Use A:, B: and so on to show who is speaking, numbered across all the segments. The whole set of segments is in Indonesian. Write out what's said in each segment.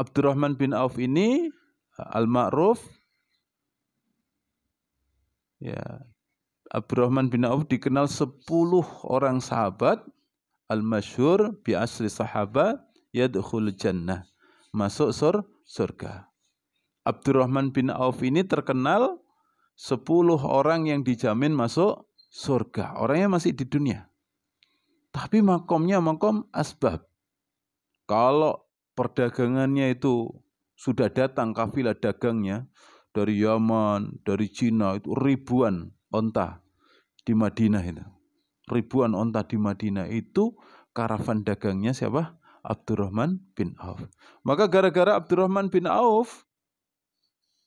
A: Abdurrahman bin Auf ini al-ma'ruf, ya, Abdurrahman bin Auf dikenal 10 orang sahabat al-masyhur bi asli sahabat yadkhul jannah, masuk surga. Abdurrahman bin Auf ini terkenal 10 orang yang dijamin masuk surga. Orangnya masih di dunia. Tapi makomnya makom asbab. Kalau perdagangannya itu sudah datang kafilah dagangnya dari Yaman, dari Cina, itu ribuan onta di Madinah itu. Ribuan onta di Madinah itu karavan dagangnya siapa? Abdurrahman bin Auf. Maka gara-gara Abdurrahman bin Auf,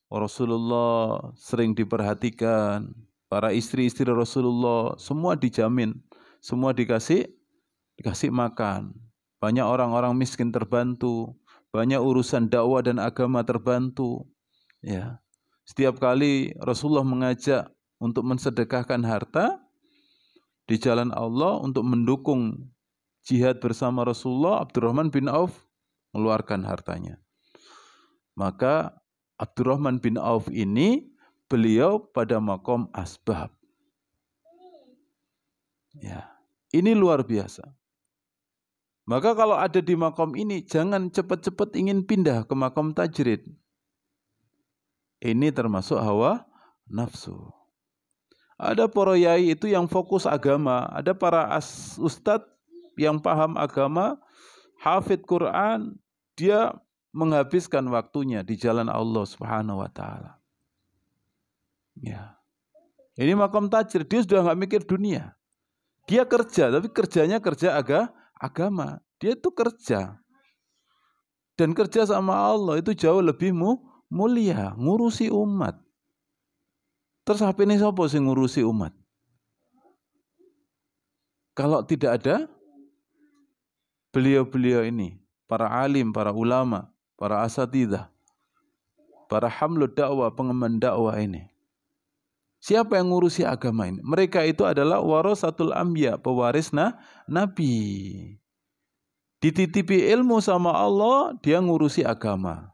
A: Rasulullah sering diperhatikan, para istri-istri Rasulullah semua dijamin, semua dikasih makan. Banyak orang-orang miskin terbantu, banyak urusan dakwah dan agama terbantu. Ya. Setiap kali Rasulullah mengajak untuk mensedekahkan harta di jalan Allah untuk mendukung jihad bersama Rasulullah, Abdurrahman bin Auf mengeluarkan hartanya. Maka Abdurrahman bin Auf ini beliau pada makom asbab. Ya, ini luar biasa. Maka kalau ada di makom ini, jangan cepat-cepat ingin pindah ke makom tajrid. Ini termasuk hawa nafsu. Ada para yai itu yang fokus agama, ada para ustadz yang paham agama, hafidh Quran, dia menghabiskan waktunya di jalan Allah Subhanahu wa taala. Ya. Ini makom tajrid, dia sudah enggak mikir dunia. Dia kerja, tapi kerjanya kerja agama. Dia itu kerja. Dan kerja sama Allah itu jauh lebih mulia, ngurusi umat. Terus apa ini siapa sih ngurusi umat? Kalau tidak ada beliau-beliau ini, para alim, para ulama, para asatidzah, para hamlud dakwah, pengemban dakwah ini. Siapa yang ngurusi agama ini? Mereka itu adalah warasatul anbiya, pewaris nabi. Dititipi ilmu sama Allah, dia ngurusi agama.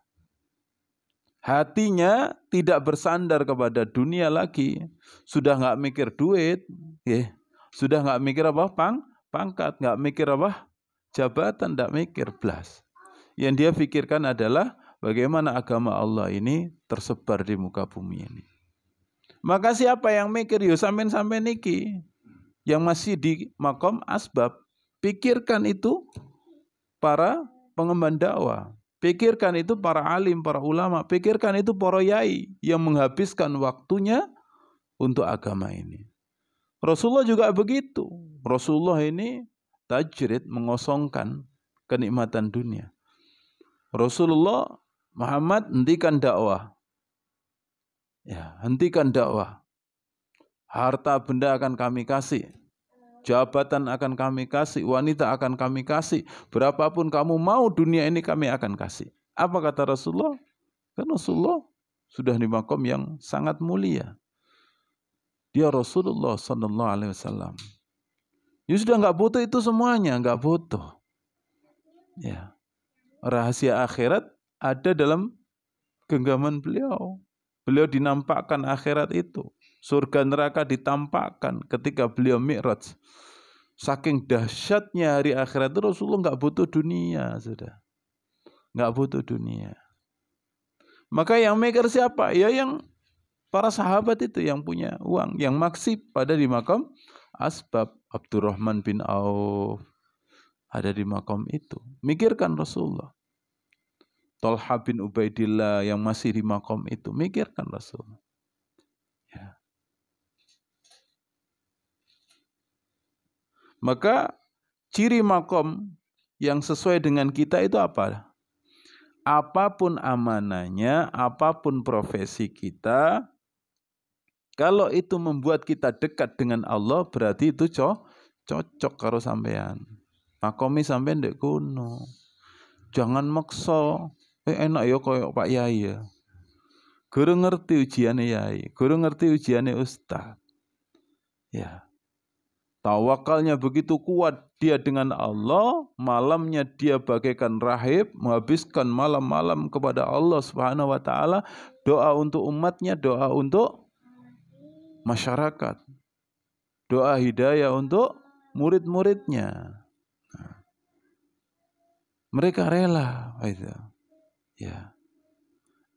A: Hatinya tidak bersandar kepada dunia lagi. Sudah enggak mikir duit, ya. Sudah enggak mikir apa? Pangkat, enggak mikir apa? Jabatan, enggak mikir blas. Yang dia pikirkan adalah bagaimana agama Allah ini tersebar di muka bumi ini. Maka siapa yang mikir? Yo sampean niki yang masih di makom asbab, pikirkan itu para pengemban dakwah, pikirkan itu para alim, para ulama, pikirkan itu para yai yang menghabiskan waktunya untuk agama ini. Rasulullah juga begitu. Rasulullah ini tajrid, mengosongkan kenikmatan dunia. Rasulullah Muhammad hentikan dakwah. Ya, hentikan dakwah. Harta benda akan kami kasih. Jabatan akan kami kasih, wanita akan kami kasih. Berapapun kamu mau dunia ini kami akan kasih. Apa kata Rasulullah? Kan Rasulullah sudah di makom yang sangat mulia. Dia Rasulullah sallallahu alaihi wasallam. Ya sudah enggak butuh itu semuanya, enggak butuh. Ya. Rahasia akhirat ada dalam genggaman beliau. Beliau dinampakkan akhirat itu. Surga neraka ditampakkan ketika beliau mi'raj. Saking dahsyatnya hari akhirat itu Rasulullah enggak butuh dunia, sudah. Enggak butuh dunia. Maka yang mikir siapa? Ya yang para sahabat itu yang punya uang, yang maksib pada di makam asbab. Abdurrahman bin Auf ada di makam itu. Mikirkan Rasulullah. Talha bin Ubaidillah yang masih di makam itu. Mikirkan Rasulullah. Ya. Maka ciri makom yang sesuai dengan kita itu apa? Apapun amanahnya, apapun profesi kita, kalau itu membuat kita dekat dengan Allah, berarti itu cocok karo sampean. Makomi sampean ndek kono. Jangan maksa. Enak ya koyo Pak Yai ya. Guru ngerti ujiane yai, guru ngerti ujiane ustaz. Ya. Tawakalnya begitu kuat dia dengan Allah, malamnya dia bagaikan rahib, menghabiskan malam-malam kepada Allah Subhanahu wa taala, doa untuk umatnya, doa untuk masyarakat, doa hidayah untuk murid-muridnya. Mereka rela, itu. Ya.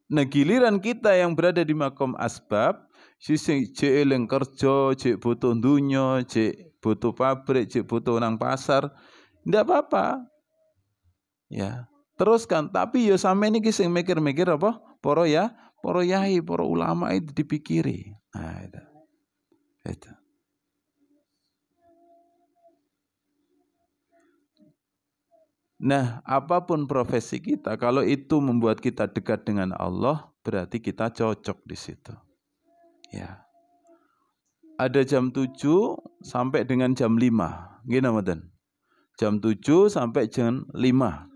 A: Nah, giliran kita yang berada di makom asbab, sing jek eling kerja, jek butuh dunya, jek butuh pabrik, jek butuh nang pasar, ndak apa-apa. Ya, teruskan. Tapi ya sampeyan iki sing mikir-mikir apa? Para yai, para ulama itu dipikiri. Nah, itu. Itu. Nah, apapun profesi kita, kalau itu membuat kita dekat dengan Allah, berarti kita cocok di situ. Ya. Ada jam 7 sampai dengan jam 5. Gini, Matan. Jam 7 sampai jam 5.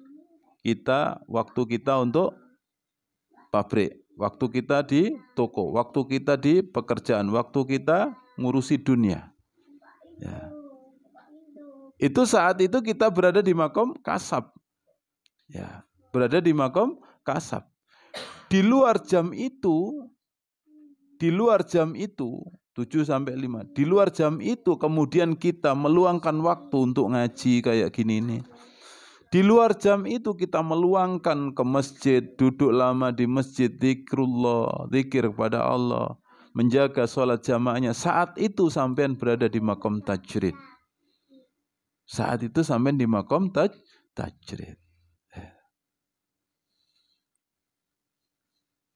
A: Waktu kita untuk pabrik, waktu kita di toko, waktu kita di pekerjaan, waktu kita ngurusi dunia. Ya. Itu saat itu kita berada di makom kasab. Ya, berada di makom kasab. Di luar jam itu 7 sampai 5. Di luar jam itu kemudian kita meluangkan waktu untuk ngaji kayak gini nih. Di luar jam itu kita meluangkan ke masjid, duduk lama di masjid, zikrullah, zikir kepada Allah, menjaga sholat jamaahnya. Saat itu sampean berada di makom tajrid. Saat itu sampean di makom tajrid.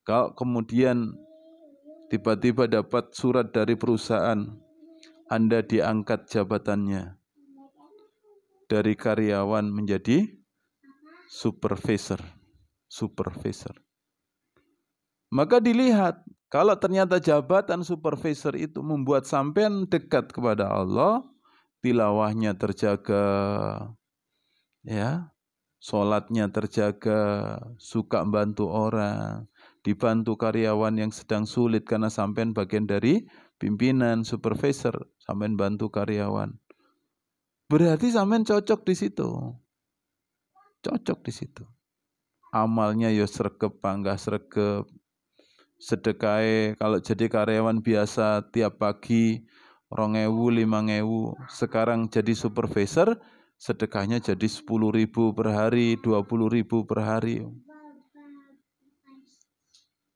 A: Kalau kemudian tiba-tiba dapat surat dari perusahaan, Anda diangkat jabatannya dari karyawan menjadi supervisor. Maka dilihat, kalau ternyata jabatan supervisor itu membuat sampean dekat kepada Allah, tilawahnya terjaga, ya, sholatnya terjaga, suka bantu orang, dibantu karyawan yang sedang sulit karena sampean bagian dari pimpinan, supervisor, sampean bantu karyawan. Berarti sampean cocok di situ. Cocok di situ. Amalnya ya sregep, panggah sregep. Sedekahe kalau jadi karyawan biasa tiap pagi 2.000, 5.000, sekarang jadi supervisor, sedekahnya jadi 10.000 per hari, 20.000 per hari.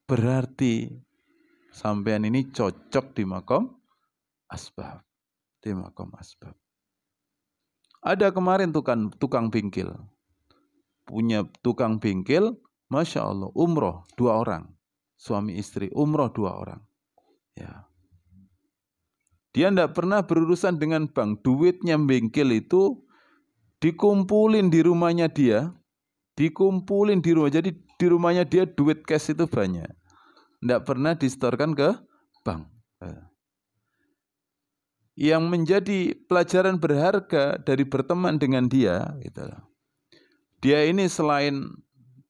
A: Berarti sampean ini cocok di makom asbab. Di makom asbab. Ada kemarin tukang bengkel. Punya tukang bengkel, Masya Allah, umroh 2 orang. Suami istri, umroh 2 orang. Ya. Dia tidak pernah berurusan dengan bank. Duitnya bengkel itu dikumpulin di rumahnya dia. Dikumpulin di rumah. Jadi di rumahnya dia duit cash itu banyak. Tidak pernah disetorkan ke bank. Yang menjadi pelajaran berharga dari berteman dengan dia, gitu. Dia ini selain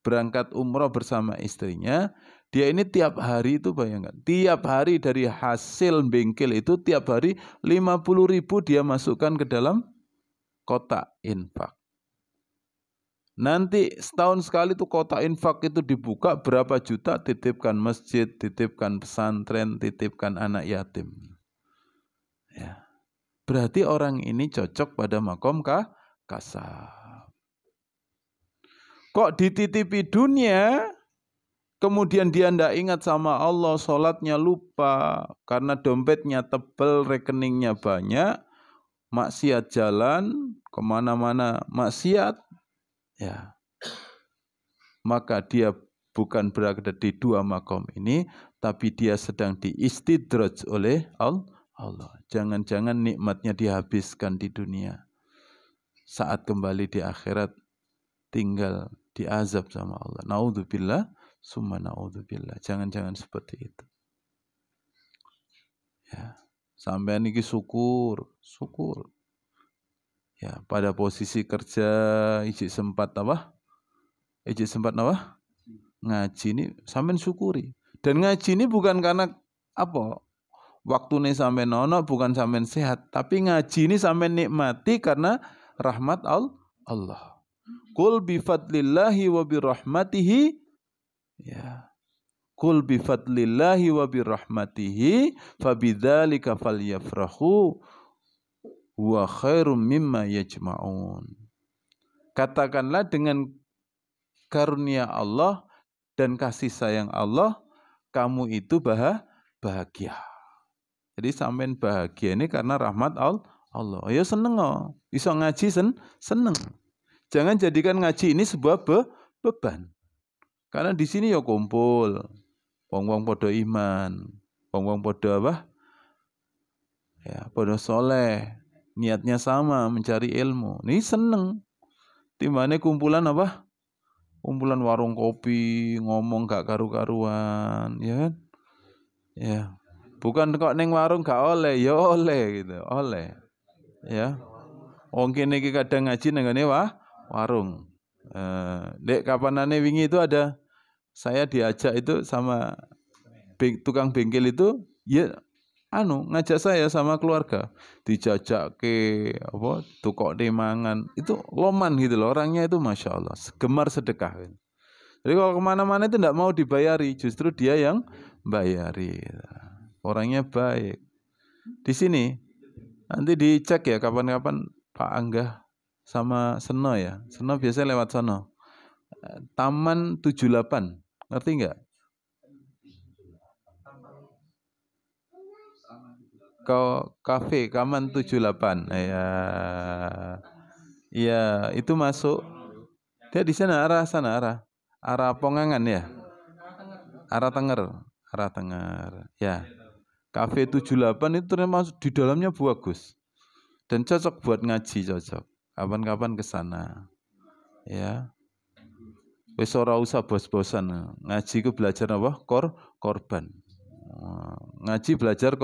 A: berangkat umroh bersama istrinya, dia ini tiap hari itu bayangkan, tiap hari dari hasil bengkel itu tiap hari 50.000 dia masukkan ke dalam kotak infak. Nanti setahun sekali tuh kotak infak itu dibuka berapa juta, titipkan masjid, titipkan pesantren, titipkan anak yatim. Ya. Berarti orang ini cocok pada makom kasab. Kok dititipi dunia, kemudian dia tidak ingat sama Allah, sholatnya lupa, karena dompetnya tebal, rekeningnya banyak, maksiat jalan, kemana-mana maksiat, ya. Maka dia bukan berada di 2 makom ini, tapi dia sedang diistidraj oleh Allah. Jangan-jangan nikmatnya dihabiskan di dunia. Saat kembali di akhirat, tinggal diazab sama Allah. Naudzubillah, summa naudzubillah. Jangan-jangan seperti itu. Ya, sampean iki syukur. Ya, pada posisi kerja ijik sempat apa? Ngaji ini sampean syukuri. Dan ngaji ini bukan karena apa? Waktune sampean ono bukan sampean sehat, tapi ngaji ini sampean nikmati karena rahmat Allah. Qul bi fadlillahi wa bi rahmatihi, ya. Qul bi fadlillahi wa bi rahmatihi fabidzalika falyafrahu wa khairum mimma yajma'un. Katakanlah dengan karunia Allah dan kasih sayang Allah, kamu itu bahagia. Jadi sampean bahagia ini karena rahmat Allah. Ya seneng oh. Iso ngaji seneng. Jangan jadikan ngaji ini sebuah beban. Karena di sini ya kumpul, wong-wong podo iman, wong-wong podo apa? Ya, podo soleh, niatnya sama mencari ilmu. Ini seneng. Timbane kumpulan apa? Kumpulan warung kopi, ngomong gak karu-karuan, ya kan? Ya. Bukan kok neng warung gak oleh, ya oleh gitu, oleh. Ya. Wong kene iki kadang ngaji nang ngene warung. Dek kapanane wingi itu ada saya diajak itu sama tukang bengkel itu, ya ngajak saya sama keluarga dijajak ke apa tukok mangan itu loman gitu loh, orangnya itu masya Allah gemar sedekah. Jadi kalau kemana-mana itu tidak mau dibayari, justru dia yang bayari. Orangnya baik. Di sini nanti dicek ya kapan-kapan Pak Angga sama Seno ya. Seno biasanya lewat sono. Taman 78, ngerti nggak? Kafe Kaman 78. Ya. Iya, itu masuk. Dia di sana arah Pongangan ya. Arah Tenger. Ya. Kafe 78 itu termasuk di dalamnya bagus. Dan cocok buat ngaji, cocok. Kapan-kapan ke sana. Ya. Wis ora usah bos-bosan. Ngaji ku belajar apa? Korban. Ngaji belajar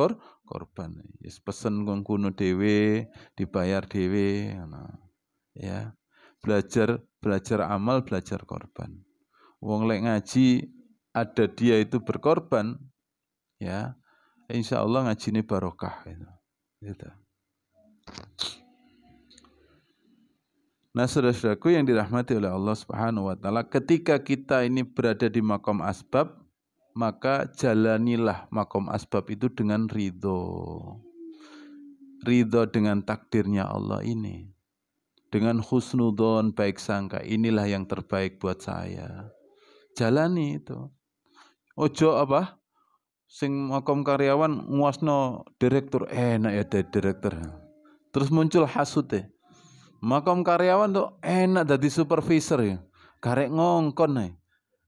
A: korban. Yes, pesen kuno dhewe, dibayar dhewe, ya. Belajar amal, belajar korban. Wong lek ngaji ada dia itu berkorban, ya. Insya Allah ngaji ini barokah gitu. Nah, saudara-saudaraku yang dirahmati oleh Allah Subhanahu wa taala, ketika kita ini berada di makom asbab, maka jalanilah makom asbab itu dengan ridho. Ridho dengan takdirnya Allah ini. Dengan husnudon, baik sangka, inilah yang terbaik buat saya. Jalani itu. Ojo apa? Sing makom karyawan nguasno direktur, enak ya dari direktur. Terus muncul hasud deh. Makom karyawan tuh enak jadi supervisor ya. Garek ngongkon nih.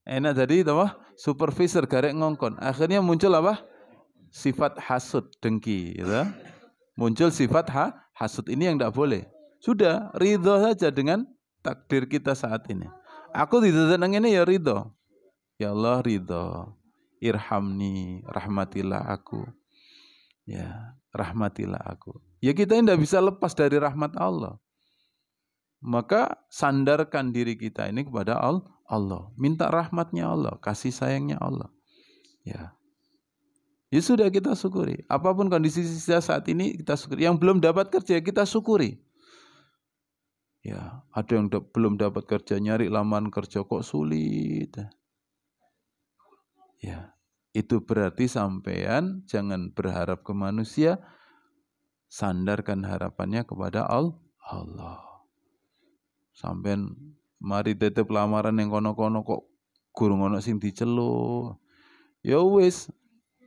A: Enak jadi apa? Supervisor garek ngongkon. Akhirnya muncul apa? Sifat hasud, dengki, gitu. Muncul sifat hasud, ini yang tidak boleh. Sudah, ridho saja dengan takdir kita saat ini. Aku tidak tenang ini ya ridho. Ya Allah ridho. Irhamni, rahmatilah aku. Ya, rahmatilah aku. Ya kita tidak bisa lepas dari rahmat Allah. Maka sandarkan diri kita ini kepada Allah. Minta rahmatnya Allah, kasih sayangnya Allah. Ya. Ya sudah kita syukuri. Apapun kondisi kita saat ini kita syukuri. Yang belum dapat kerja kita syukuri. Ya, ada yang belum dapat kerja, nyari lamaran kerja kok sulit. Ya, itu berarti sampean jangan berharap ke manusia, sandarkan harapannya kepada Allah. Sampean mari tetep lamaran yang kono-kono kok gurung ono sing diceluk. Ya wis,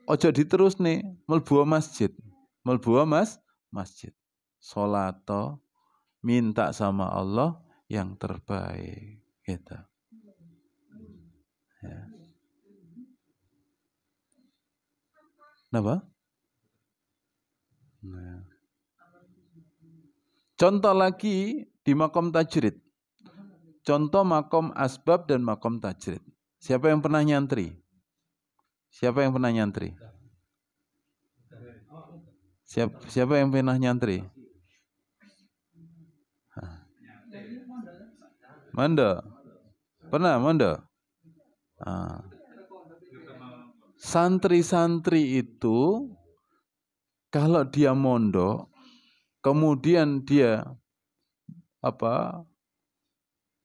A: ojo diterus nih, mlebu masjid. Masjid. Salato, minta sama Allah yang terbaik gitu. Ya. Kenapa? Nah. Contoh lagi di makom tajrid. Contoh makom asbab dan makom tajrid. Siapa yang pernah nyantri? Siapa yang pernah nyantri? Siapa yang pernah nyantri? Mondo. Pernah mondo? Santri-santri itu Kalau dia mondok, kemudian dia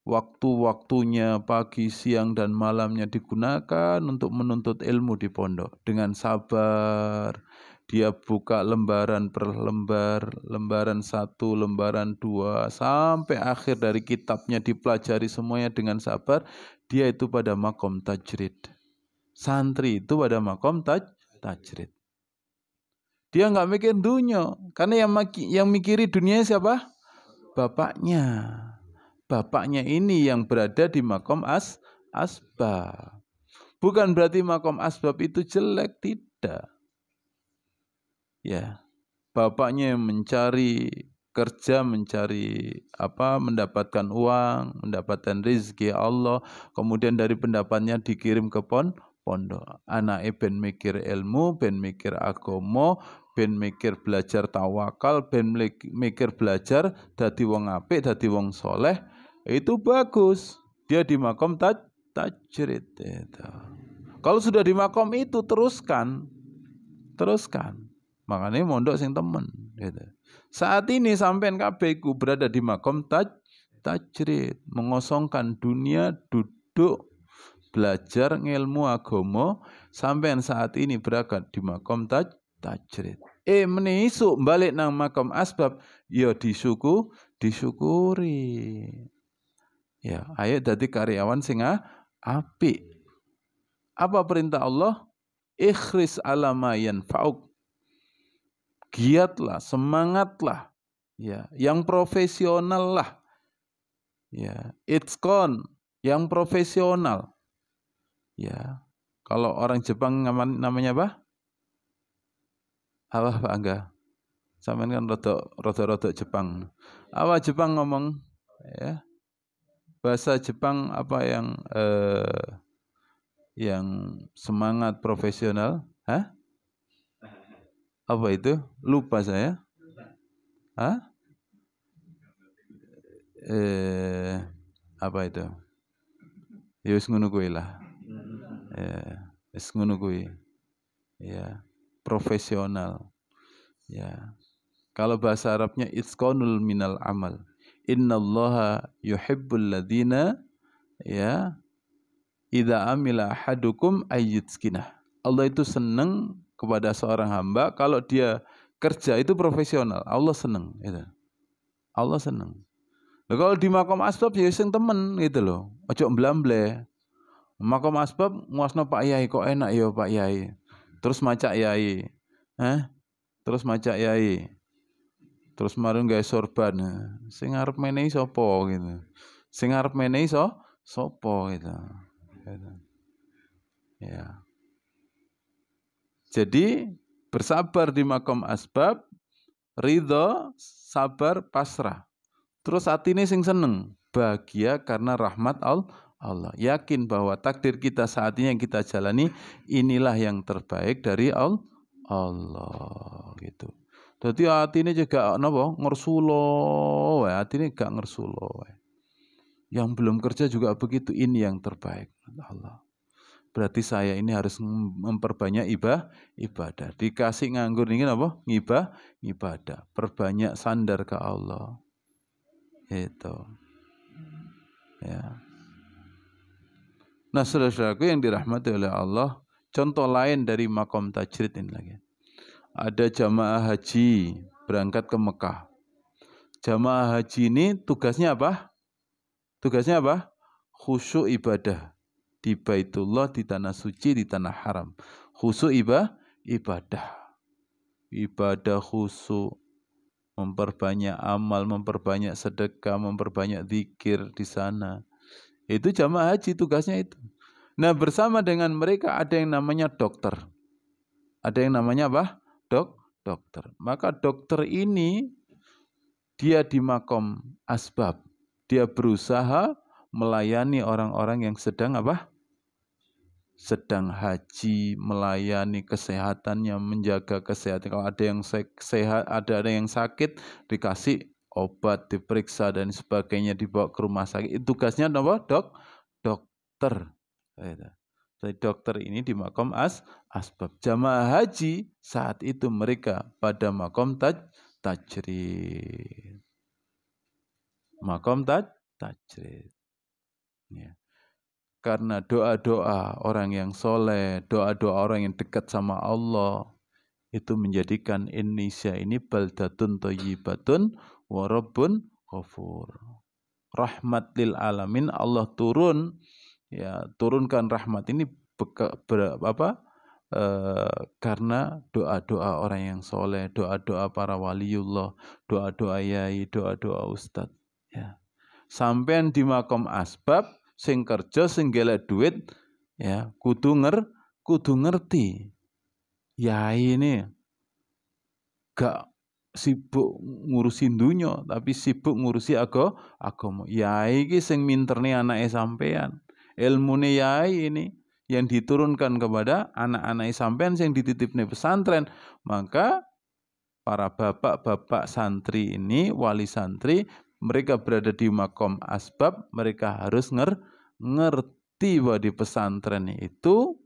A: waktu-waktunya pagi, siang, dan malamnya digunakan untuk menuntut ilmu di pondok. Dengan sabar, dia buka lembaran per lembar, lembaran 1, lembaran 2, sampai akhir dari kitabnya dipelajari semuanya dengan sabar. Dia itu pada makom tajrid. Santri itu pada makom tajrid. Dia nggak mikir dunia, karena yang mikiri dunia siapa? Bapaknya. Bapaknya ini yang berada di makom asbab. Bukan berarti makom asbab itu jelek, tidak. Ya, bapaknya yang mencari kerja, mencari mendapatkan uang, mendapatkan rezeki Allah, kemudian dari pendapatnya dikirim ke pondok. Anake ben mikir ilmu, ben mikir agama, ben mikir belajar tawakal, ben mikir belajar dadi wong apik, dadi wong soleh. Itu bagus. Dia di makom tajrid itu. Kalau sudah di makom itu teruskan. Makanya mondok sing temen gitu. Saat ini sampean kabeh iku berada di makom tajrid, mengosongkan dunia, duduk belajar ngilmu agama. Sampean saat ini berada di makom tajrid. Menisuk balik nang makom asbab, ya disyukuri. Ya, ayo dadi karyawan sing apik. Apa perintah Allah? Ikhris ala ma yanfa'uk. Giatlah, semangatlah. Ya, yang profesional lah. Ya, itqon, yang profesional. Ya. Kalau orang Jepang namanya apa? Apa Pak Angga? Sampeyan kan rada Jepang. Apa Jepang ngomong? Ya. Bahasa Jepang apa yang semangat profesional? Hah? Apa itu? Lupa saya. Hah? Apa itu? Ya wis ngono kuwi lah. Wis ngono kuwi. Ya, profesional. Ya. Kalau bahasa Arabnya itqanul minal amal. Innallaha yuhibbul ladzina ya idza amila ahadukum ayyutskinah. Allah itu senang kepada seorang hamba kalau dia kerja itu profesional. Allah senang gitu. Allah senang. Nah, kalau di makom asbab ya sing temen gitu loh. Ojo mblamble. Makom asbab nguasno Pak Yai kok enak ya Pak Yai. Terus macak Yai. Terus macak Yai. Terus marung gawe sorban. Sing arep menehi sapa gitu. Sing arep menehi sapa gitu. Ya. Jadi bersabar di makom asbab, ridho, sabar, pasrah. Terus hati ini sing seneng, bahagia karena rahmat Allah. Yakin bahwa takdir kita saat ini yang kita jalani inilah yang terbaik dari Allah gitu. Jadi hati ini juga ngersulo, hati ini gak ngersulo. Yang belum kerja juga begitu, ini yang terbaik Allah. Berarti saya ini harus memperbanyak ibadah. Dikasih nganggur ini apa? Ibadah. Perbanyak sandar ke Allah. Itu. Ya. Nah, saudara-saudaraku yang dirahmati oleh Allah, contoh lain dari makom tajrid ini lagi. Ada jamaah haji berangkat ke Mekah. Jamaah haji ini tugasnya apa? Tugasnya apa? Khusyuk ibadah di Baitullah, di tanah suci, di tanah haram. Khusyuk ibadah. Ibadah khusyuk. Memperbanyak amal, memperbanyak sedekah, memperbanyak zikir di sana. Itu jamaah haji tugasnya itu. Nah, bersama dengan mereka ada yang namanya dokter. Ada yang namanya apa? Dokter. Maka dokter ini dia di makom asbab. Dia berusaha melayani orang-orang yang sedang apa? Sedang haji, melayani kesehatannya, menjaga kesehatan. Kalau ada yang sehat, ada yang sakit, dikasih obat, diperiksa dan sebagainya, dibawa ke rumah sakit. Itu tugasnya apa? Dokter. dokter ini di makom asbab. Jamaah haji saat itu mereka pada makom tajrid. Makom tajrid. Ya. Karena doa-doa orang yang soleh, doa-doa orang yang dekat sama Allah, itu menjadikan Indonesia ini baldatun thayyibatun wa rabbun ghafur. Rahmat lil alamin, Allah turunkan rahmat ini karena doa-doa orang yang soleh, doa-doa para waliullah, doa-doa yai, doa-doa ustad. Ya. Sampean di makom asbab, sing kerja, sing golek duit, ya kudu ngerti. Yai ini gak sibuk ngurusi dunya, tapi sibuk ngurusi agama. Yai iki sing minterne anake sampean. Ilmune yai ini yang diturunkan kepada anak-anak sampean yang dititipne pesantren. Maka para bapak-bapak santri ini, wali santri, mereka berada di makom asbab, mereka harus ngerti bahwa di pesantren itu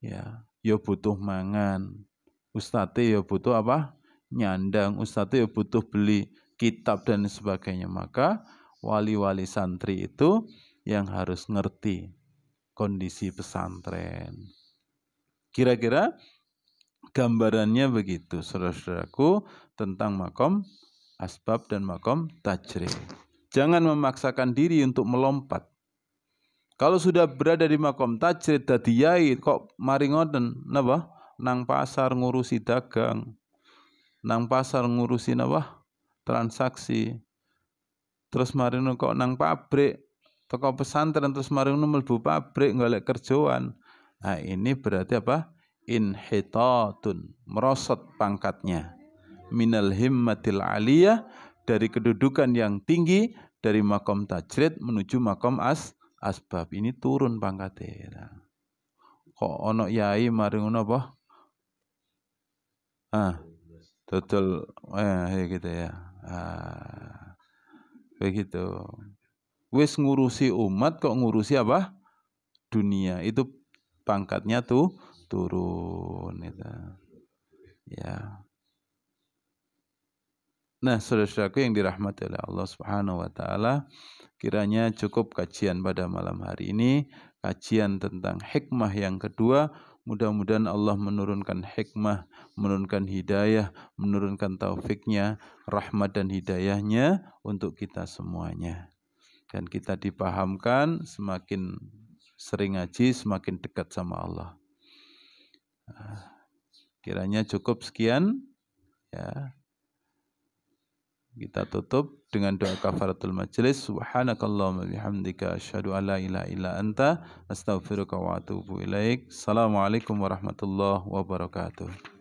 A: ya butuh mangan. Ustadz ya butuh apa? Nyandang. Ustadz ya butuh beli kitab dan sebagainya. Maka wali-wali santri itu yang harus ngerti kondisi pesantren. Kira-kira gambarannya begitu, saudara-saudaraku, tentang makom asbab dan makom tajrid. Jangan memaksakan diri untuk melompat. Kalau sudah berada di makom tajrid dadi yai kok mari ngoten napa? Nang pasar ngurusi dagang, nang pasar ngurusi napa? Transaksi. Terus mari kok nang pabrik, toko pesantren terus mari mlebu pabrik golek kerjaan. Nah, ini berarti apa? Inhitatun, merosot pangkatnya. Minal himmatil aliyah, dari kedudukan yang tinggi dari makom tajrid menuju makom asbab. Ini turun pangkatnya. Kok ono yai mari ngono apa? Total gitu ya. Begitu. Wis ngurusi umat kok ngurusi apa? Dunia. Itu pangkatnya tuh turun itu. Ya. Nah, saudara-saudaraku yang dirahmati oleh Allah Subhanahu wa taala, kiranya cukup kajian pada malam hari ini, kajian tentang hikmah yang kedua. Mudah-mudahan Allah menurunkan hikmah, menurunkan hidayah, menurunkan taufiknya, rahmat dan hidayahnya untuk kita semuanya. Dan kita dipahamkan semakin sering ngaji, semakin dekat sama Allah. Kiranya cukup sekian. Ya. Kita tutup dengan doa kafaratul majlis. Subhanakallahumma bihamdika asyhadu an la ilaha illa anta astaghfiruka wa atubu ilaik. Assalamualaikum warahmatullahi wabarakatuh.